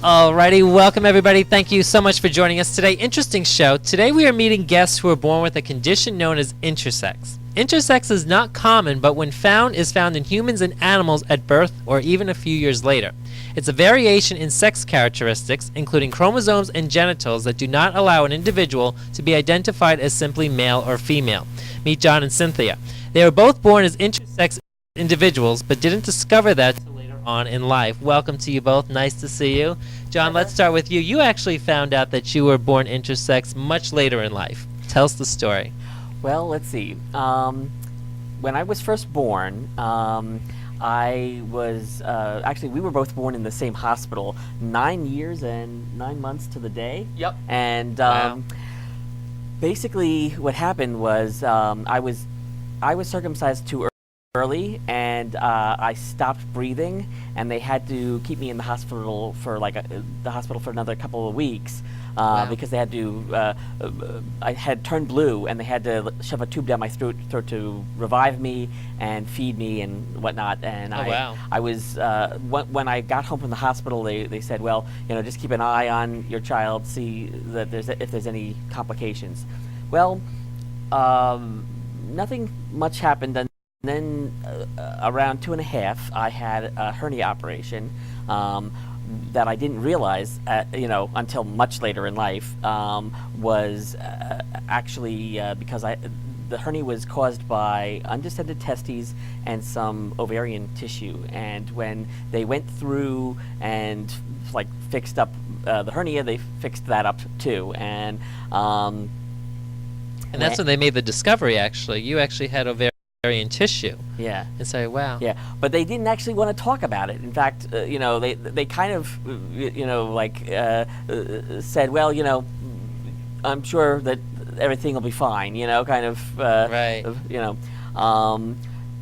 Alrighty, welcome everybody. Thank you so much for joining us today. Interesting show. Today we are meeting guests who are born with a condition known as intersex. Intersex is not common, but when found, is found in humans and animals at birth or even a few years later. It's a variation in sex characteristics, including chromosomes and genitals, that do not allow an individual to be identified as simply male or female. Meet John and Cynthia. They were both born as intersex individuals, but didn't discover that until later on in life. Welcome to you both. Nice to see you. John, let's start with you. You actually found out that you were born intersex much later in life. Tell us the story. Well, let's see. When I was first born, I was actually, we were both born in the same hospital, 9 years and 9 months to the day. Yep. And Wow. basically, what happened was I was circumcised too early, and I stopped breathing, and they had to keep me in the hospital for another couple of weeks. Wow. Because they had to, I had turned blue, and they had to shove a tube down my throat to revive me and feed me and whatnot. And wow. I was, when I got home from the hospital, they said, well, just keep an eye on your child, see that if there's any complications. Well, nothing much happened. And then around 2.5, I had a hernia operation. That I didn't realize, until much later in life, was actually because the hernia was caused by undescended testes and some ovarian tissue. And when they went through and fixed up the hernia, they fixed that up too. And that's when they made the discovery, actually. You actually had ovarian tissue. Yeah. And so, wow. Yeah, but they didn't actually want to talk about it. In fact, they kind of, said, well, I'm sure that everything will be fine, kind of, Right.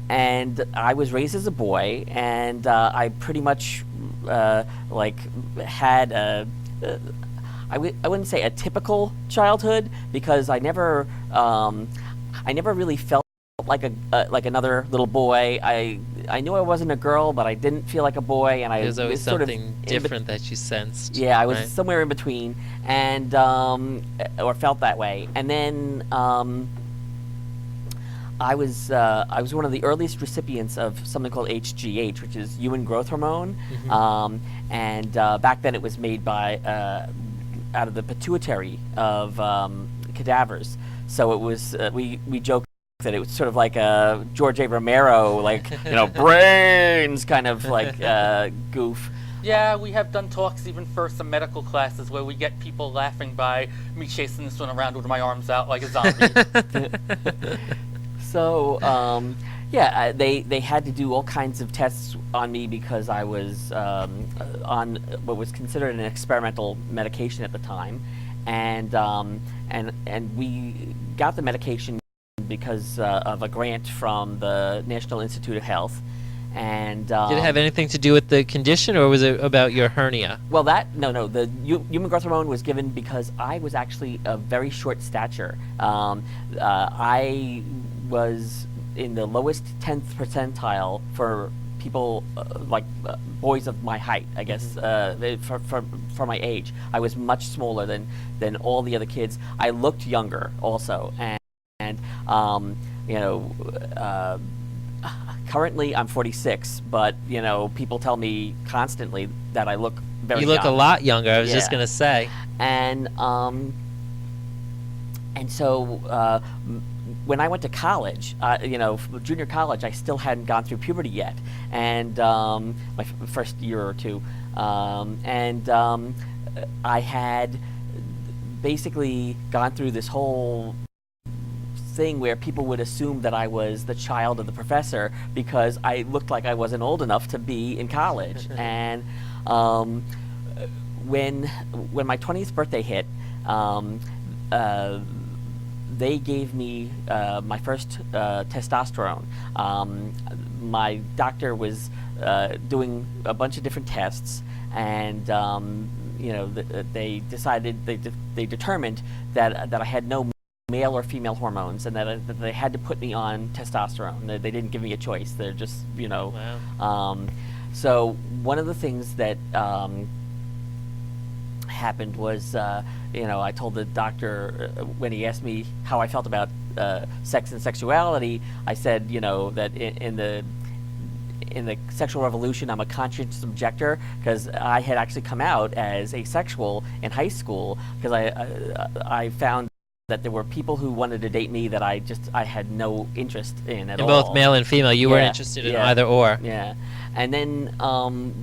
And I was raised as a boy, and I pretty much, had I wouldn't say a typical childhood, because I never really felt like another little boy. I knew I wasn't a girl, but I didn't feel like a boy, and There's always was sort of something different that you sensed. Yeah, I was right? somewhere in between, and or felt that way. And then I was one of the earliest recipients of something called HGH, which is human growth hormone. Mm-hmm. And back then it was made by out of the pituitary of cadavers. So it was we joked that it was sort of like a George A. Romero, brains kind of goof. Yeah, we have done talks even for some medical classes where we get people laughing by me chasing this one around with my arms out like a zombie. So, they had to do all kinds of tests on me because I was on what was considered an experimental medication at the time, and we got the medication because of a grant from the National Institute of Health. And did it have anything to do with the condition, or was it about your hernia? Well, no. The human growth hormone was given because I was actually a very short stature. I was in the lowest 10th percentile for people boys of my height, I guess. For my age, I was much smaller than all the other kids. I looked younger also, and currently I'm 46, but people tell me constantly that I look very young. You look a lot younger. I was Yeah. just gonna say. And so when I went to college, junior college, I still hadn't gone through puberty yet, and my first year or two, and I had basically gone through this whole thing where people would assume that I was the child of the professor because I looked like I wasn't old enough to be in college. And when my 20th birthday hit, they gave me my first testosterone. My doctor was doing a bunch of different tests, and they decided they determined that I had no male or female hormones, and that they had to put me on testosterone. They didn't give me a choice. They're just Wow. So one of the things that happened was, I told the doctor when he asked me how I felt about sex and sexuality, I said, that in the sexual revolution, I'm a conscious objector, because I had actually come out as asexual in high school, because I found that there were people who wanted to date me that I had no interest in at all. In both male and female, you weren't Yeah, interested in yeah. either or. Yeah. And then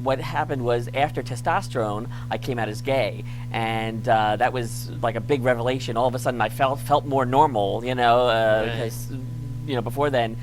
what happened was, after testosterone, I came out as gay, and that was like a big revelation. All of a sudden, I felt more normal, because before then,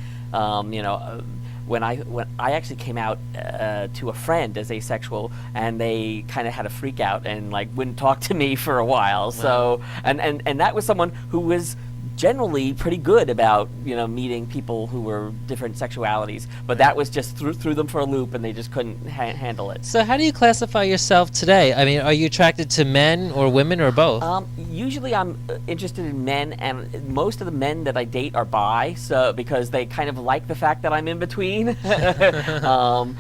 when I actually came out to a friend as asexual, and they kind of had a freak out and like wouldn't talk to me for a while. So and that was someone who was generally pretty good about meeting people who were different sexualities, but that was just threw them for a loop, and they just couldn't handle it. So how do you classify yourself today? I mean, are you attracted to men or women or both? Usually I'm interested in men, and most of the men that I date are bi, so because they kind of like the fact that I'm in between. And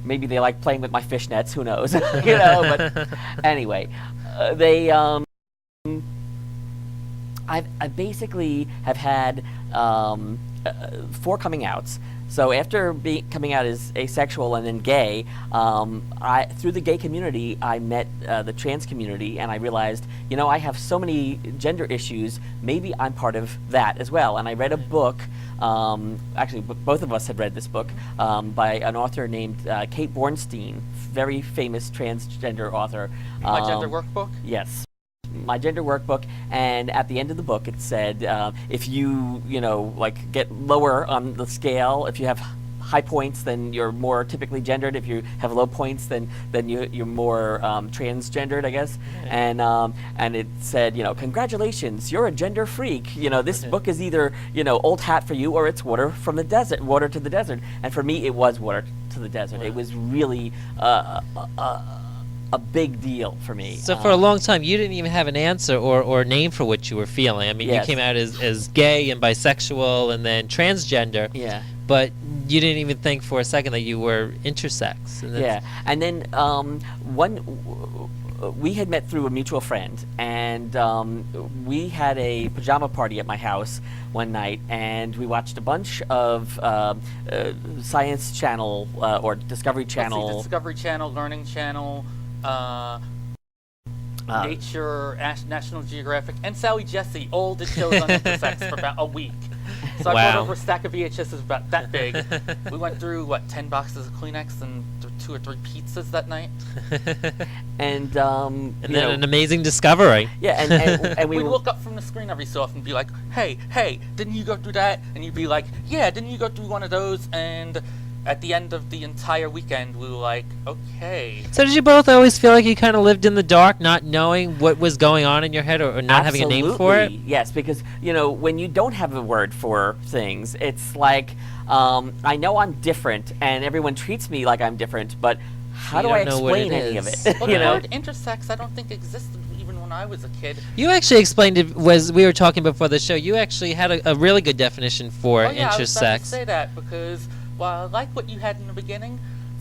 maybe they like playing with my fishnets, who knows. But anyway, they I basically have had 4 coming outs. So after coming out as asexual and then gay, through the gay community, I met the trans community, and I realized, I have so many gender issues. Maybe I'm part of that as well. And I read a book. Actually, both of us had read this book by an author named Kate Bornstein, very famous transgender author. My Gender Workbook? Yes. My Gender Workbook, and at the end of the book it said, if you get lower on the scale, if you have high points, then you're more typically gendered. If you have low points, then you're more transgendered, I guess. Yeah. And it said, congratulations, you're a gender freak. This book is either old hat for you, or it's water to the desert. And for me, it was water to the desert. Wow. It was really a big deal for me. So for a long time, you didn't even have an answer or name for what you were feeling. I mean, Yes. you came out as gay and bisexual and then transgender, Yeah. but you didn't even think for a second that you were intersex. And Yeah. And then we had met through a mutual friend, and we had a pajama party at my house one night, and we watched a bunch of Science Channel or Discovery Channel. Discovery Channel, Learning Channel, Nature, National Geographic, and Sally Jesse all did shows on Intersex for about a week. So I Wow. brought over a stack of VHSs about that big. We went through, 10 boxes of Kleenex and 2 or 3 pizzas that night. And And then an amazing discovery. yeah, and we We'd were, look up from the screen every so often and be like, hey, didn't you go through that? And you'd be like, yeah, didn't you go through one of those? And at the end of the entire weekend, we were like, okay. So did you both always feel like you kind of lived in the dark, not knowing what was going on in your head, or not having a name for it? Absolutely, yes, because when you don't have a word for things, it's like I know I'm different, and everyone treats me like I'm different, but how do I don't know what explain it any of is. it? Well, the word intersex I don't think existed even when I was a kid. You actually explained it, we were talking before the show, you actually had a really good definition for Oh yeah, I was about to intersex. say that because while I like what you had in the beginning,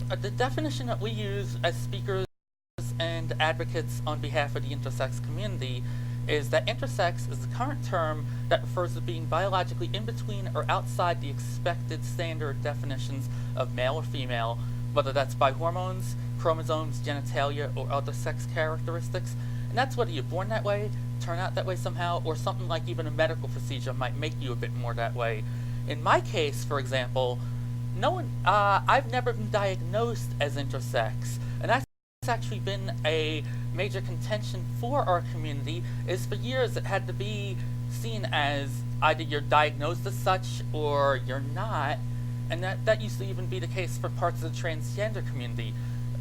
the definition that we use as speakers and advocates on behalf of the intersex community is that intersex is the current term that refers to being biologically in between or outside the expected standard definitions of male or female, whether that's by hormones, chromosomes, genitalia, or other sex characteristics. And that's whether you're born that way, turn out that way somehow, or something like even a medical procedure might make you a bit more that way. In my case, for example, I've never been diagnosed as intersex, and that's actually been a major contention for our community. Is for years it had to be seen as either you're diagnosed as such or you're not, and that used to even be the case for parts of the transgender community.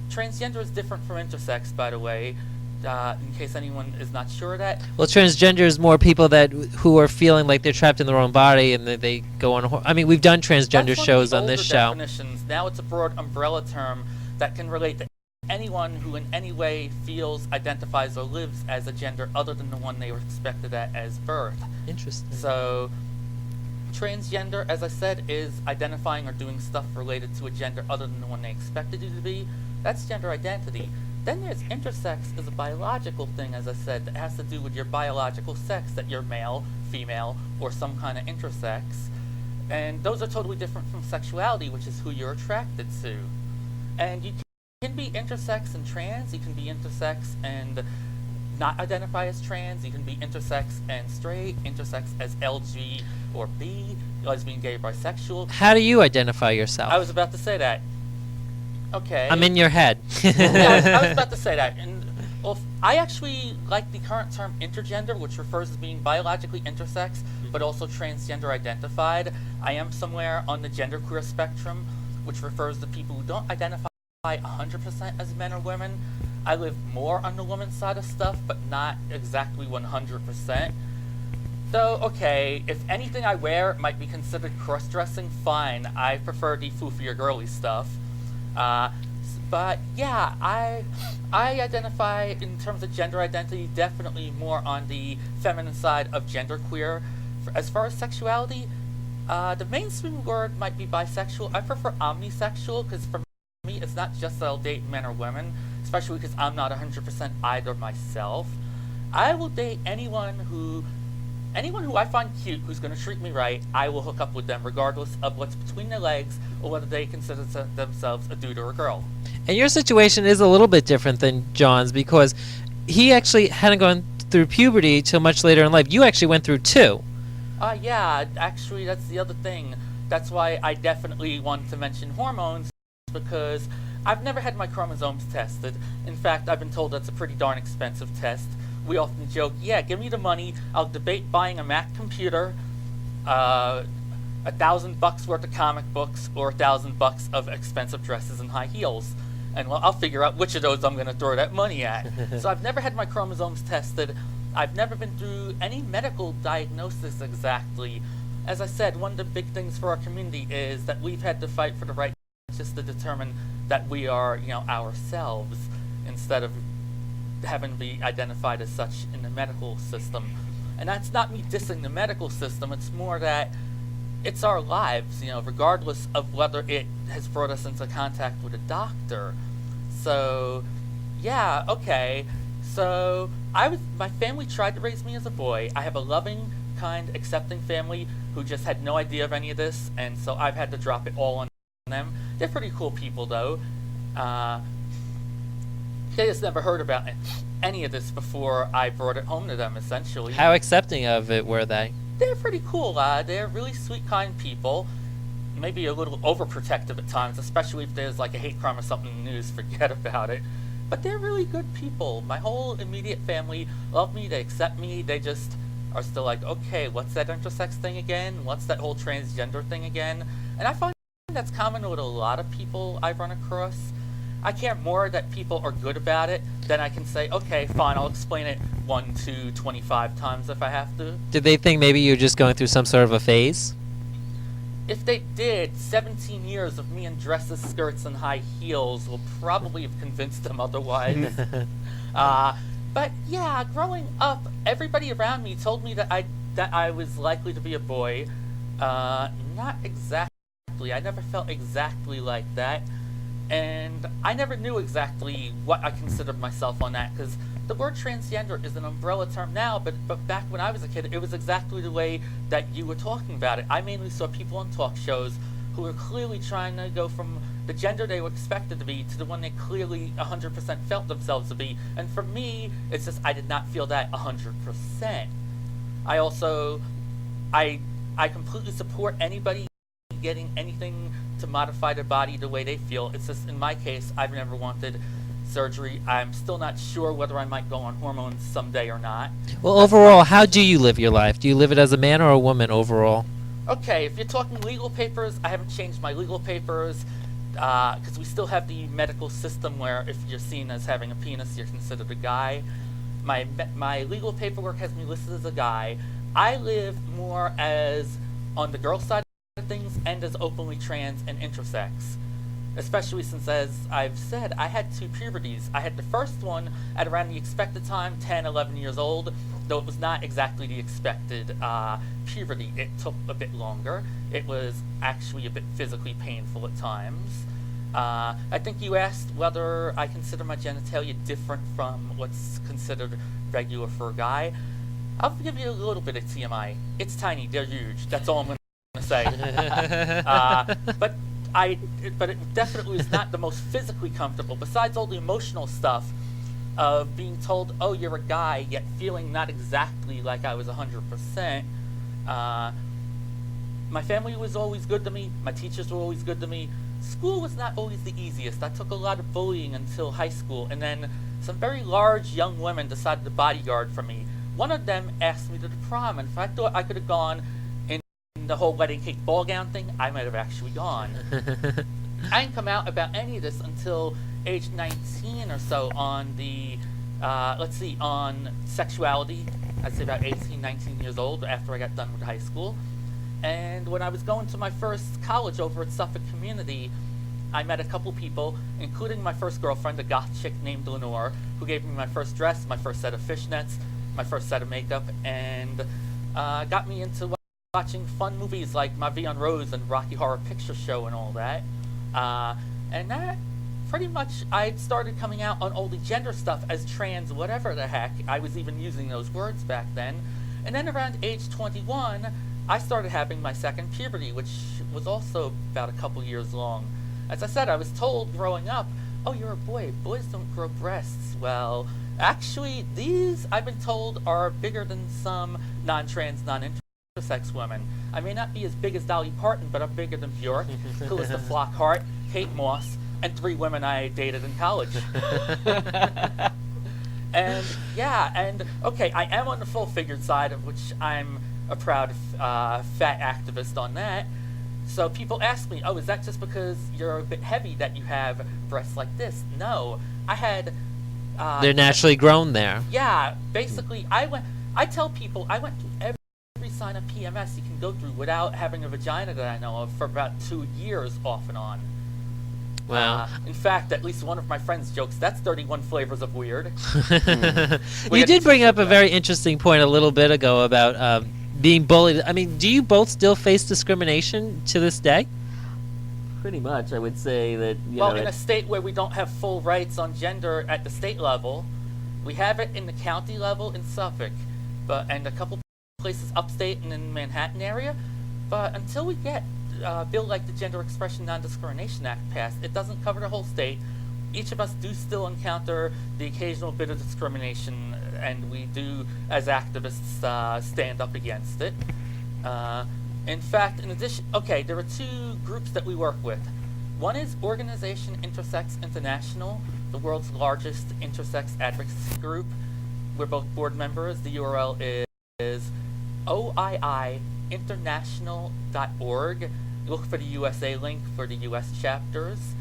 Transgender is different from intersex, by the way, in case anyone is not sure of that. Well, transgender is more people who are feeling like they're trapped in their own body, and they go on. I mean, we've done transgender That's one shows of the on this older show. definitions. Now it's a broad umbrella term that can relate to anyone who in any way feels, identifies, or lives as a gender other than the one they were expected at as birth. Interesting. So, transgender, as I said, is identifying or doing stuff related to a gender other than the one they expected you to be. That's gender identity. Then there's intersex is a biological thing, as I said, that has to do with your biological sex, that you're male, female, or some kind of intersex. And those are totally different from sexuality, which is who you're attracted to. And you can be intersex and trans, you can be intersex and not identify as trans, you can be intersex and straight, intersex as LG or B, lesbian, gay, bisexual. How do you identify yourself? I was about to say that. Okay. I'm in your head. Yeah, I was about to say that. And well, I actually like the current term intergender, which refers to being biologically intersex, but also transgender identified. I am somewhere on the genderqueer spectrum, which refers to people who don't identify 100% as men or women. I live more on the woman's side of stuff, but not exactly 100%. Though, okay, if anything I wear might be considered cross-dressing, fine. I prefer the foofier girly stuff. But yeah, I identify in terms of gender identity definitely more on the feminine side of genderqueer. As far as sexuality, the mainstream word might be bisexual. I prefer omnisexual because for me it's not just that I'll date men or women, especially because I'm not 100% either myself. I will date anyone who I find cute who's going to treat me right. I will hook up with them regardless of what's between their legs or whether they consider themselves a dude or a girl. And your situation is a little bit different than John's because he actually hadn't gone through puberty till much later in life. You actually went through 2. Yeah, actually that's the other thing. That's why I definitely wanted to mention hormones, because I've never had my chromosomes tested. In fact, I've been told that's a pretty darn expensive test. We often joke, yeah, give me the money, I'll debate buying a Mac computer, $1,000 worth of comic books, or $1,000 of expensive dresses and high heels. And well, I'll figure out which of those I'm going to throw that money at. So I've never had my chromosomes tested. I've never been through any medical diagnosis exactly. As I said, one of the big things for our community is that we've had to fight for the right just to determine that we are, ourselves, instead of having to be identified as such in the medical system. And that's not me dissing the medical system, it's more that it's our lives, regardless of whether it has brought us into contact with a doctor. So, yeah, okay. So, my family tried to raise me as a boy. I have a loving, kind, accepting family who just had no idea of any of this, and so I've had to drop it all on them. They're pretty cool people, though. They just never heard about any of this before I brought it home to them, essentially. How accepting of it were they? They're pretty cool. They're really sweet, kind people. Maybe a little overprotective at times, especially if there's like a hate crime or something in the news, forget about it. But they're really good people. My whole immediate family love me, they accept me, they just are still like, okay, what's that intersex thing again? What's that whole transgender thing again? And I find that's common with a lot of people I run across. I care more that people are good about it than I can say, okay, fine, I'll explain it 1, 2, 25 times if I have to. Did they think maybe you were just going through some sort of a phase? If they did, 17 years of me in dresses, skirts, and high heels will probably have convinced them otherwise. But yeah, growing up, everybody around me told me that I was likely to be a boy. Not exactly. I never felt exactly like that. And I never knew exactly what I considered myself on that, because the word transgender is an umbrella term now, but back when I was a kid, it was exactly the way that you were talking about it. I mainly saw people on talk shows who were clearly trying to go from the gender they were expected to be to the one they clearly 100% felt themselves to be. And for me, it's just I did not feel that 100%. I completely support anybody getting anything to modify their body the way they feel. It's just, in my case, I've never wanted surgery. I'm still not sure whether I might go on hormones someday or not. Well, overall, how do you live your life? Do you live it as a man or a woman overall? Okay, if you're talking legal papers, I haven't changed my legal papers because we still have the medical system where if you're seen as having a penis, you're considered a guy. My legal paperwork has me listed as a guy. I live more as on the girl side of things and as openly trans and intersex, especially since, as I've said, I had 2 puberties. I had the first one at around the expected time, 10, 11 years old, though it was not exactly the expected puberty. It took a bit longer. It was actually a bit physically painful at times. I think you asked whether I consider my genitalia different from what's considered regular for a guy. I'll give you a little bit of TMI. It's tiny. They're huge. That's all I'm going to say. But it definitely was not the most physically comfortable. Besides all the emotional stuff of being told, "Oh, you're a guy," yet feeling not exactly like I was 100%. My family was always good to me. My teachers were always good to me. School was not always the easiest. I took a lot of bullying until high school, and then some very large young women decided to bodyguard for me. One of them asked me to the prom, and if I thought I could have gone in the whole wedding cake ball gown thing, I might have actually gone. I didn't come out about any of this until age 19 or so on the, on sexuality. I'd say about 18, 19 years old after I got done with high school. And when I was going to my first college over at Suffolk Community, I met a couple people, including my first girlfriend, a goth chick named Lenore, who gave me my first dress, my first set of fishnets, my first set of makeup, and got me into watching fun movies like Ma Vie en Rose and Rocky Horror Picture Show and all that. And that pretty much, I started coming out on all the gender stuff as trans, whatever the heck. I was even using those words back then. And then around age 21, I started having my second puberty, which was also about a couple years long. As I said, I was told growing up, "Oh, you're a boy. Boys don't grow breasts." Well, actually, these, I've been told, are bigger than some non-trans, non-intersex women. I may not be as big as Dolly Parton, but I'm bigger than Bjork, Calista Flockhart, Kate Moss, and 3 women I dated in college. And yeah, and okay, I am on the full-figured side, of which I'm a proud fat activist on that. So people ask me, "Oh, is that just because you're a bit heavy that you have breasts like this?" No, I had. They're naturally grown there. Yeah, basically, I tell people I went through every sign of PMS you can go through without having a vagina that I know of for about 2 years off and on. Wow. In fact, at least one of my friends jokes, "That's 31 flavors of weird." You did bring up a very interesting point a little bit ago about being bullied. I mean, do you both still face discrimination to this day? Pretty much, I would say that. Well, in a state where we don't have full rights on gender at the state level, we have it in the county level in Suffolk, and a couple places upstate and in the Manhattan area. But until we get a bill like the Gender Expression Non-Discrimination Act passed, it doesn't cover the whole state. Each of us do still encounter the occasional bit of discrimination, and we do, as activists, stand up against it. In fact, in addition, there are 2 groups that we work with. One is Organization Intersex International, the world's largest intersex advocacy group. We're both board members. The URL is oiiinternational.org. Look for the USA link for the US chapters.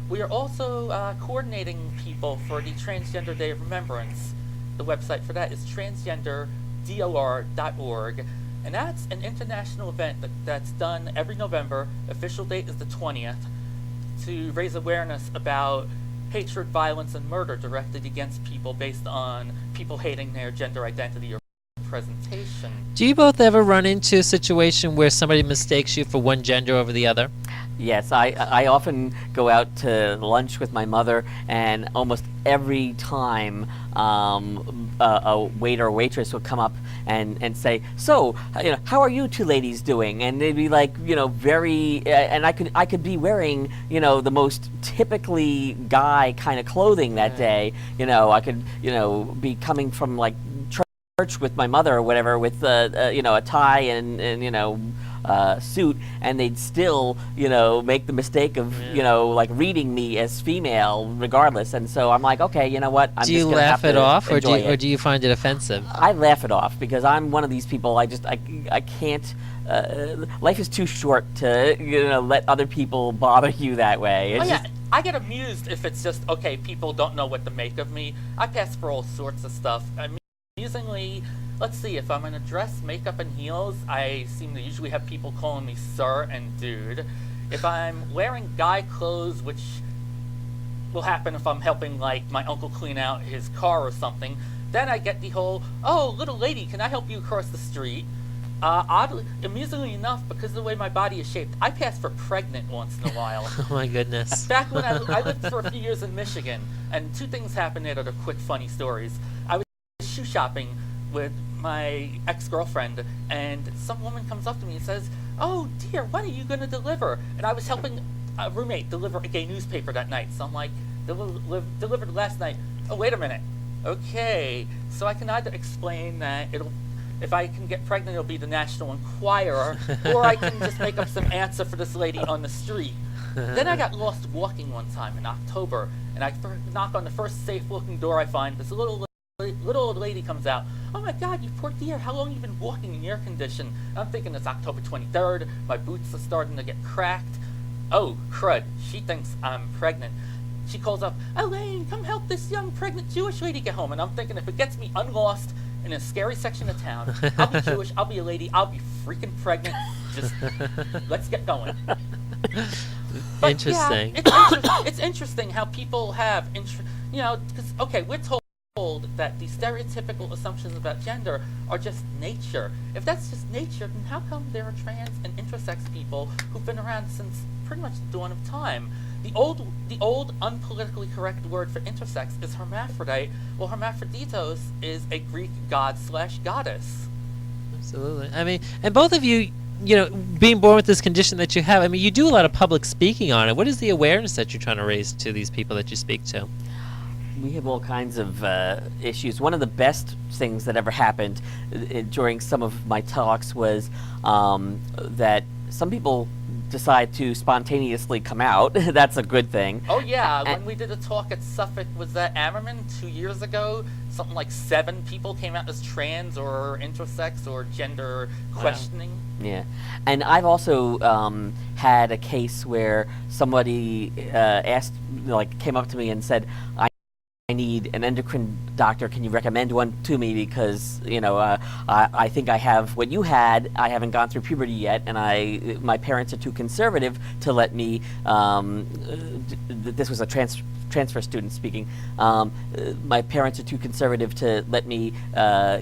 We are also coordinating people for the Transgender Day of Remembrance. The website for that is transgenderdor.org. And that's an international event that's done every November. Official date is the 20th, to raise awareness about hatred, violence, and murder directed against people based on people hating their gender identity or presentation. Do you both ever run into a situation where somebody mistakes you for one gender over the other? Yes, I often go out to lunch with my mother, and almost every time a waiter or waitress will come up and say, "So, how are you 2 ladies doing?" And they'd be like, very, and I could be wearing, the most typically guy kind of clothing that day. I could, be coming from like church with my mother or whatever with a tie and suit, and they'd still make the mistake of like reading me as female regardless. And so I'm like, okay, you know what, I'm do you just gonna laugh have it to off, or enjoy it. do you find it offensive? I laugh it off because I'm one of these people. I can't. Life is too short to let other people bother you that way. It's just, I get amused if it's just people don't know what to make of me. I pass for all sorts of stuff. Amusingly, let's see, if I'm in a dress, makeup, and heels, I seem to usually have people calling me sir and dude. If I'm wearing guy clothes, which will happen if I'm helping like my uncle clean out his car or something, then I get the whole, "Oh, little lady, can I help you across the street?" Oddly, amusingly enough, because of the way my body is shaped, I pass for pregnant once in a while. Oh my goodness. Back when I lived for a few years in Michigan, and two things happened there that are quick, funny stories. I was shoe shopping with my ex-girlfriend, and some woman comes up to me and says, "Oh dear, what are you going to deliver?" And I was helping a roommate deliver a gay newspaper that night, so I'm like, delivered last night. Oh, wait a minute. Okay, so I can either explain that if I can get pregnant, it'll be the National Enquirer, or I can just make up some answer for this lady on the street. Then I got lost walking one time in October, and I knock on the first safe-looking door I find. This little old lady comes out. "Oh my God, you poor dear, how long have you been walking in your condition?" And I'm thinking it's October 23rd, my boots are starting to get cracked. Oh, crud, she thinks I'm pregnant. She calls up, "Elaine, come help this young pregnant Jewish lady get home." And I'm thinking, if it gets me unlost in a scary section of town, I'll be Jewish, I'll be a lady, I'll be freaking pregnant. Just, let's get going. But Interesting. Yeah, it's interesting how people have, because, okay, we're told that the stereotypical assumptions about gender are just nature. If that's just nature, then how come there are trans and intersex people who've been around since pretty much the dawn of time? The old unpolitically correct word for intersex is hermaphrodite. Well, hermaphroditos is a Greek god/goddess. Absolutely. I mean, and both of you, being born with this condition that you have, I mean, you do a lot of public speaking on it. What is the awareness that you're trying to raise to these people that you speak to? We have all kinds of issues. One of the best things that ever happened during some of my talks was that some people decide to spontaneously come out. That's a good thing. Oh yeah, when we did a talk at Suffolk, was that Ammerman 2 years ago? Something like 7 people came out as trans or intersex or gender questioning. Yeah, and I've also had a case where somebody came up to me and said, I need an endocrine doctor. Can you recommend one to me? Because I think I have what you had. I haven't gone through puberty yet, and my parents are too conservative to let me. This was a transfer student speaking. My parents are too conservative to let me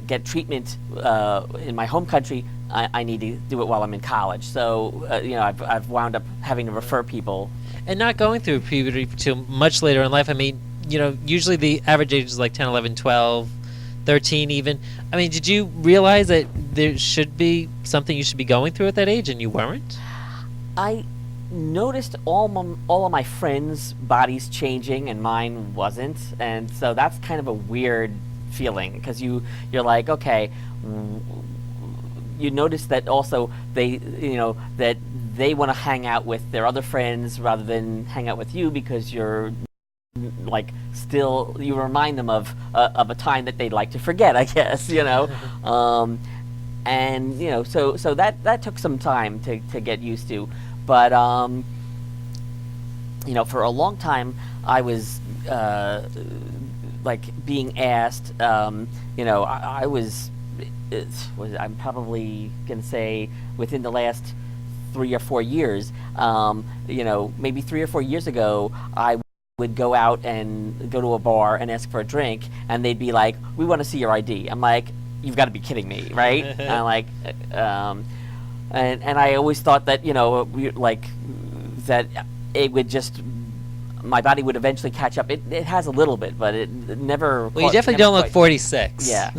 get treatment in my home country. I need to do it while I'm in college. So I've wound up having to refer people. And not going through puberty till much later in life. I mean, usually the average age is like 10, 11, 12, 13 even. I mean, did you realize that there should be something you should be going through at that age and you weren't? I noticed all of my friends' bodies changing and mine wasn't. And so that's kind of a weird feeling because you're like, okay, you notice that also that they want to hang out with their other friends rather than hang out with you because you're like still you remind them of a time that they'd like to forget, I guess, and so that took some time to get used to, but for a long time I was being asked, I was I'm probably gonna say within the last 3 or 4 years, maybe 3 or 4 years ago, I would go out and go to a bar and ask for a drink, and they'd be like, "We want to see your ID." I'm like, "You've got to be kidding me, right?" And I'm like, and I always thought that that it would just my body would eventually catch up. It has a little bit, but it never. Well, you definitely don't look 46. Yeah.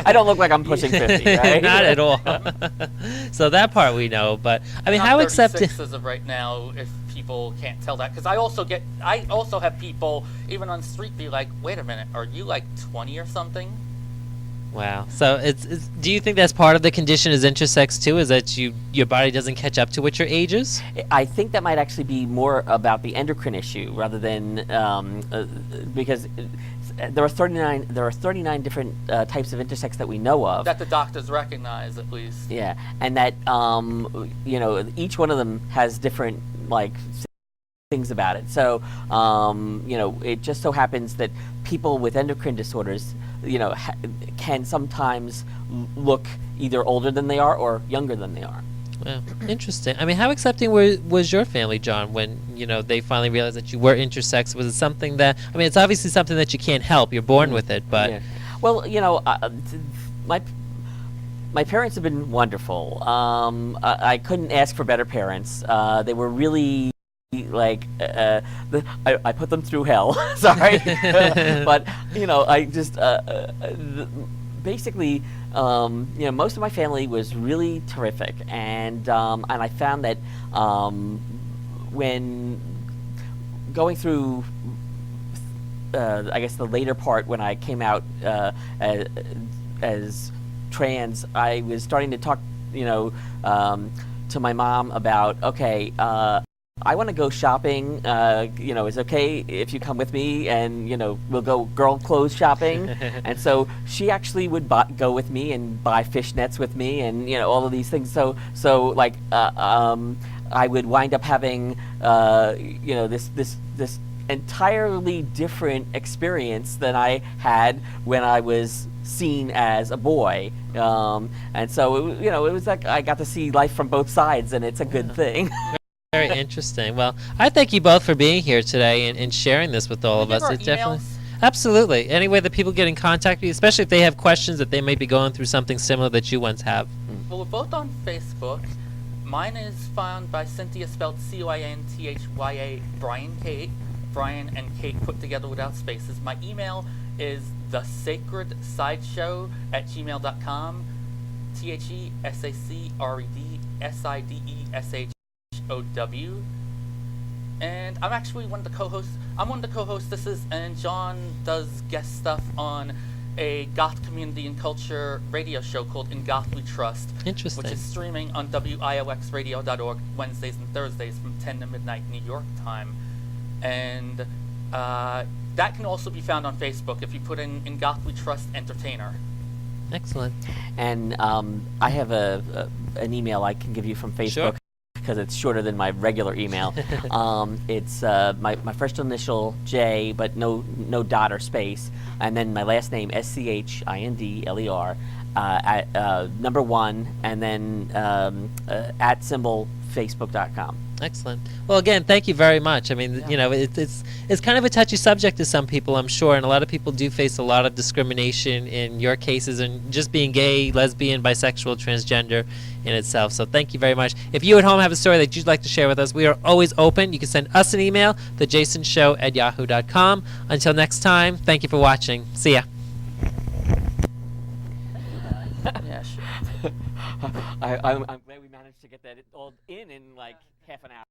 I don't look like I'm pushing 50, right? Not at all. So that part we know, but I mean, I'm how accepting? 36 as of right now, if people can't tell that, because I also have people even on the street be like, "Wait a minute, are you like 20 or something?" Wow. So do you think that's part of the condition is intersex too? Is that your body doesn't catch up to what your age is? I think that might actually be more about the endocrine issue rather than because there are 39 different types of intersex that we know of. That the doctors recognize, at least. Yeah, and that each one of them has different things about it. So it just so happens that people with endocrine disorders can sometimes look either older than they are or younger than they are. Wow, interesting. I mean, how accepting was your family, John, when they finally realized that you were intersex? Was it something that, I mean, it's obviously something that you can't help. You're born with it, but yeah. Well, my my parents have been wonderful. I couldn't ask for better parents. They were really like I put them through hell. Sorry, but I just basically most of my family was really terrific, and I found that when going through I guess the later part when I came out as trans, I was starting to talk to my mom about, okay, I want to go shopping. Is it okay if you come with me? And we'll go girl clothes shopping. And so she actually would go with me and buy fishnets with me, and all of these things. So like I would wind up having this entirely different experience than I had when I was seen as a boy. And so it was like I got to see life from both sides, and it's a good thing. Very interesting. Well, I thank you both for being here today and sharing this with all of us. It definitely absolutely. Any way that people get in contact with you, especially if they have questions that they may be going through something similar that you once have. Well, we're both on Facebook. Mine is found by Cynthia, spelled Cynthya, Brian and Kate put together without spaces. My email is thesacredsideshow@gmail.com. THESACREDSIDESHOW. And I'm actually one of the co-hosts. I'm one of the co-hostesses, and John does guest stuff on a goth community and culture radio show called In Goth We Trust. Interesting. Which is streaming on WIOXradio.org Wednesdays and Thursdays from 10 to midnight New York time. And that can also be found on Facebook if you put in Goth We Trust Entertainer. Excellent. And I have an email I can give you from Facebook. Sure. Because it's shorter than my regular email. It's my first initial J, but no dot or space, and then my last name SCHINDLER at number 1, and then at symbol Facebook.com. Excellent. Well, again, thank you very much. I mean, it's kind of a touchy subject to some people, I'm sure, and a lot of people do face a lot of discrimination in your cases, and just being gay, lesbian, bisexual, transgender in itself. So thank you very much. If you at home have a story that you'd like to share with us, we are always open. You can send us an email, thejasonshow@yahoo.com. Until next time, thank you for watching. See ya. Yeah, sure. I'm glad we managed to get that all in like half an hour.